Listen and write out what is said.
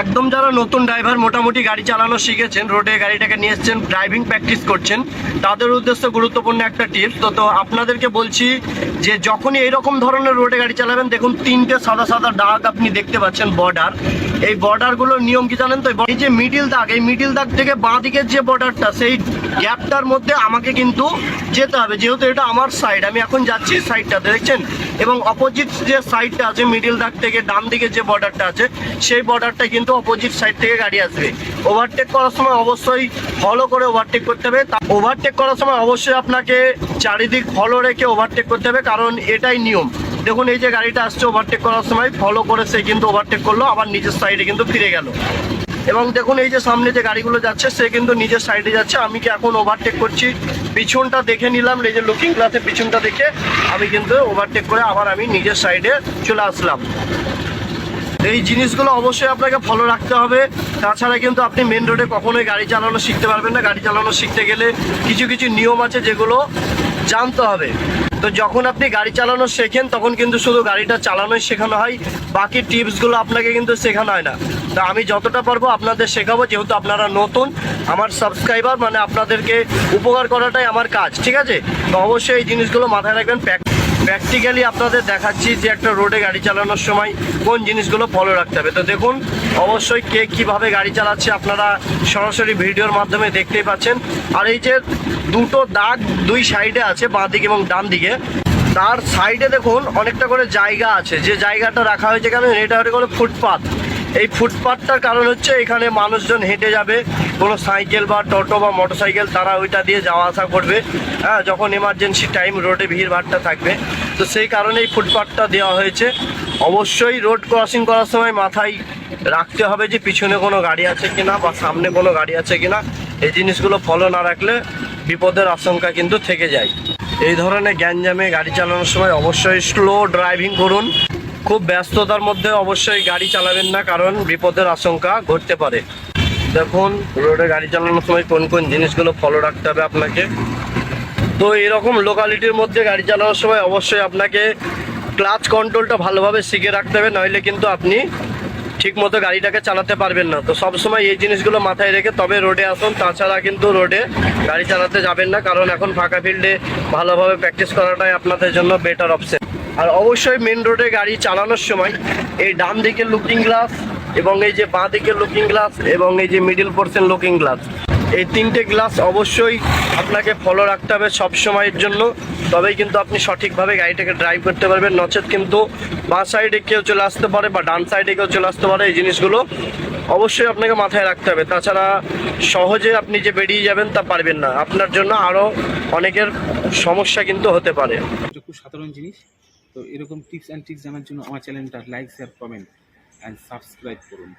একদম যারা নতুন ড্রাইভার মোটামুটি গাড়ি চালানো শিখেছেন, রোডে গাড়িটাকে নিয়ে এসছেন, ড্রাইভিং প্র্যাকটিস করছেন, তাদের উদ্দেশ্যে গুরুত্বপূর্ণ একটা টিপস। তো আপনাদেরকে বলছি যে যখনই এইরকম ধরনের রোডে গাড়ি চালাবেন, দেখুন তিনটে সাদা সাদা দাগ আপনি দেখতে পাচ্ছেন, বর্ডার। এই বর্ডারগুলোর নিয়ম কি জানেন তো? এই যে মিডিল দাগ, এই মিডিল দাগ থেকে বাঁ দিকের যে বর্ডারটা, সেই গ্যাপটার মধ্যে আমাকে কিন্তু যেতে হবে, যেহেতু এটা আমার সাইড, আমি এখন যাচ্ছি সাইডটাতে, দেখছেন? এবং অপোজিট যে সাইডটা আছে মিডিল দাগ থেকে ডান দিকে যে বর্ডারটা আছে, সেই বর্ডারটা কিন্তু অপোজিট সাইড থেকে গাড়ি আসবে। ওভারটেক করার সময় অবশ্যই ফলো করে ওভারটেক করতে হবে। ওভারটেক করার সময় অবশ্যই আপনাকে চারিদিক ফলো রেখে ওভারটেক করতে হবে, কারণ এটাই নিয়ম। দেখুন এই যে গাড়িটা আসছে, ওভারটেক করার সময় ফলো করে সে কিন্তু ওভারটেক করলো, আবার নিজের সাইডে কিন্তু ফিরে গেল। এবং দেখুন এই যে সামনে যে গাড়িগুলো যাচ্ছে, সে কিন্তু নিজের সাইডে যাচ্ছে, আমি কি এখন ওভারটেক করছি, পিছনটা দেখে নিলাম, এই যে লুকিং গ্লাসে পিছনটা দেখে আমি কিন্তু ওভারটেক করে আবার আমি নিজের সাইডে চলে আসলাম। এই জিনিসগুলো অবশ্যই আপনাকে ফলো রাখতে হবে, তাছাড়া কিন্তু আপনি মেন রোডে কখনোই গাড়ি চালানো শিখতে পারবেন না। গাড়ি চালানো শিখতে গেলে কিছু কিছু নিয়ম আছে যেগুলো জানতে হবে। তো যখন আপনি গাড়ি চালানো শেখেন, তখন কিন্তু শুধু গাড়িটা চালানোই শেখানো হয়, বাকি টিপসগুলো আপনাকে কিন্তু শেখানো হয় না। তো আমি যতটা পারবো আপনাদের শেখাবো, যেহেতু আপনারা নতুন আমার সাবস্ক্রাইবার, মানে আপনাদেরকে উপকার করাটাই আমার কাজ, ঠিক আছে? তো অবশ্যই এই জিনিসগুলো মাথায় রাখবেন। প্র্যাকটিক্যালি আপনাদের দেখাচ্ছি যে একটা রোডে গাড়ি চালানোর সময় কোন জিনিসগুলো ফলো রাখতে হবে। তো দেখুন অবশ্যই কে কীভাবে গাড়ি চালাচ্ছে আপনারা সরাসরি ভিডিওর মাধ্যমে দেখতেই পাচ্ছেন। আর এই যে দুটো দাগ দুই সাইডে আছে, বাঁ দিকে এবং ডান দিকে, তার সাইডে দেখুন অনেকটা করে জায়গা আছে। যে জায়গাটা রাখা হয়েছে কেন, এটা হচ্ছে কোনো ফুটপাথ। এই ফুটপাথটার কারণ হচ্ছে এখানে মানুষজন হেঁটে যাবে, কোনো সাইকেল বা টোটো বা মোটরসাইকেল, তারা ওইটা দিয়ে যাওয়া আসা করবে, হ্যাঁ, যখন এমার্জেন্সি টাইম রোডে ভিড়ভাড়টা থাকবে। তো সেই কারণে এই ফুটপাথটা দেওয়া হয়েছে। অবশ্যই রোড ক্রসিং করার সময় মাথায় রাখতে হবে যে পিছনে কোনো গাড়ি আছে কিনা বা সামনে কোনো গাড়ি আছে কিনা। এই জিনিসগুলো ফলো না রাখলে বিপদের আশঙ্কা কিন্তু থেকে যায়। এই ধরনের গ্যাঞ্জামে গাড়ি চালানোর সময় অবশ্যই স্লো ড্রাইভিং করুন। খুব ব্যস্ততার মধ্যে অবশ্যই গাড়ি চালাবেন না, কারণ বিপদের আশঙ্কা ঘটতে পারে। দেখুন রোডে গাড়ি চালানোর সময় কোন কোন জিনিসগুলো ফলো রাখতে হবে আপনাকে। তো এরকম লোকালিটির মধ্যে গাড়ি চালানোর সময় অবশ্যই আপনাকে ক্লাচ কন্ট্রোলটা ভালোভাবে শিখে রাখতে হবে, নইলে কিন্তু আপনি ঠিকমতো গাড়িটাকে চালাতে পারবেন না। তো সবসময় এই জিনিসগুলো মাথায় রেখে তবে রোডে আসুন, তাছাড়া কিন্তু রোডে গাড়ি চালাতে যাবেন না, কারণ এখন ফাঁকা ফিল্ডে ভালোভাবে প্র্যাকটিস করাটাই আপনাদের জন্য বেটার অপশন। আর অবশ্যই মেন রোডে গাড়ি চালানোর সময় এই ডান দিকের লুকিং গ্লাস এবং এই যে বাঁ দিকের লুকিং গ্লাস এবং এই যে মিডিল পোর্শন লুকিং গ্লাস, এই তিনটে গ্লাস অবশ্যই আপনাকে ফলো রাখতে হবে সব সময়ের জন্য, তবেই কিন্তু আপনি সঠিকভাবে গাড়িটাকে ড্রাইভ করতে পারবেন। নচেত কিন্তু বাঁ সাইডে কেউ চলে আসতে পারে বা ডান সাইডে কেউ চলে আসতে পারে। এই জিনিসগুলো অবশ্যই আপনাকে মাথায় রাখতে হবে, তাছাড়া সহজে আপনি যে বেরিয়ে যাবেন তা পারবেন না, আপনার জন্য আরও অনেকের সমস্যা কিন্তু হতে পারে। এটা খুব সাধারণ জিনিস। তো এরকম টিপস অ্যান্ড ট্রিক্স জানার জন্য আমার চ্যানেলটা like, share, comment and subscribe করুন।